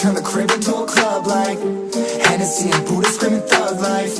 turn the crib into a club like Hennessy and Buddha screaming thug life.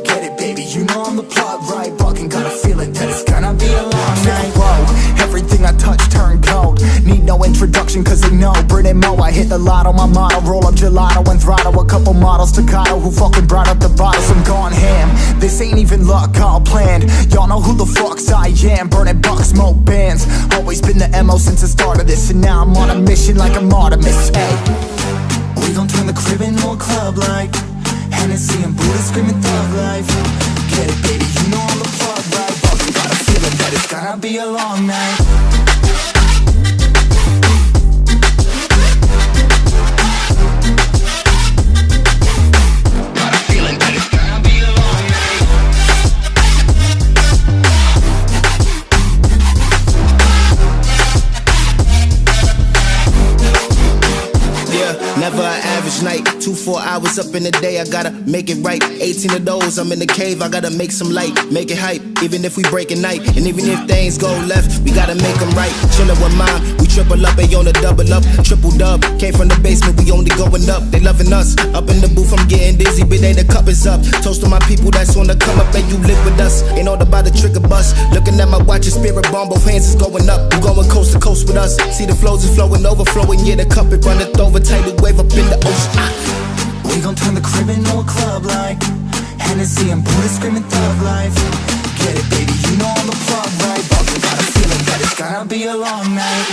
Get it, baby, you know I'm the plug, right? Fucking got a feeling that it's gonna be a long night. Whoa, everything I touch turn cold. Need no introduction cause they know Brit and Mo, I hit the lotto, my motto. Roll up gelato and throttle a couple models staccato who fucking brought up the bottles. I'm gone ham, this ain't even luck, all planned. Y'all know who the fucks I am. Burning bucks, smoke bands. Always been the MO since the start of this, and now I'm on a mission like I'm Artemis. Hey, we gon' turn the crib into a club like Hennessy and Buddha screaming thug life. Get it, baby, you know I'm the plug, right? Fucking got a feeling that it's gonna be a long night. Never an average night, 2-4 hours up in the day, I gotta make it right. 18 of those, I'm in the cave, I gotta make some light, make it hype, even if we break a night. And even if things go left, we gotta make them right. Chillin' with mom, we triple up, they on the double up, triple dub. Came from the basement, we only going up, they loving us. Up in the booth, I'm getting dizzy, but they the cup is up. Toast to my people that's on the come up, and you live with us. Ain't all about the trigger bus. Looking at my watch, your spirit bomb, both hands is going up. You going coast to coast with us. See the flows is flowing, overflowing, yeah, the cup it runneth over, tidal wave up in the ocean. We gon' turn the crib into a club like Hennessy and Buddha screaming thug life. Get it, baby, you know I'm the plug, right? Fucking got a feeling that it's gonna be a long night.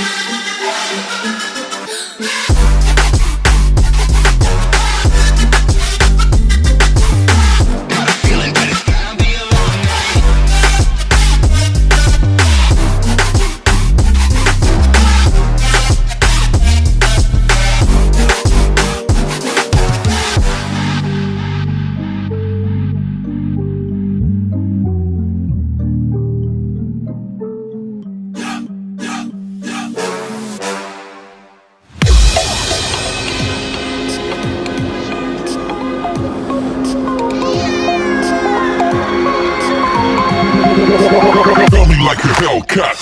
Blow me like a Hellcat.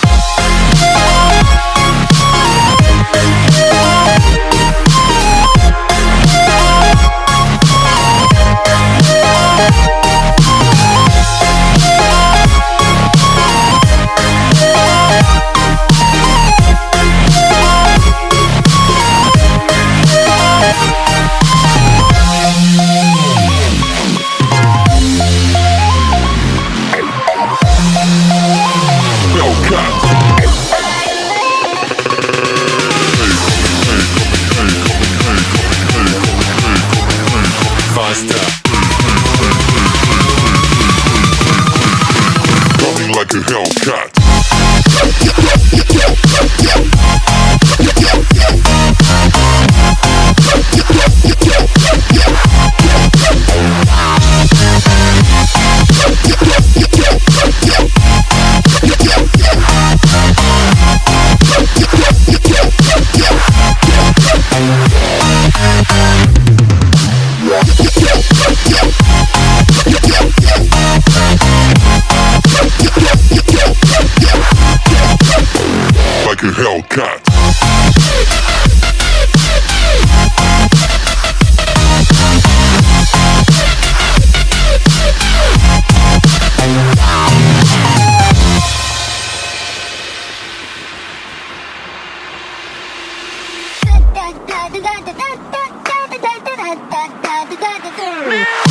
Running like a Hellcat. Like a Hellcat. Da da da da da da da da da da da da da da.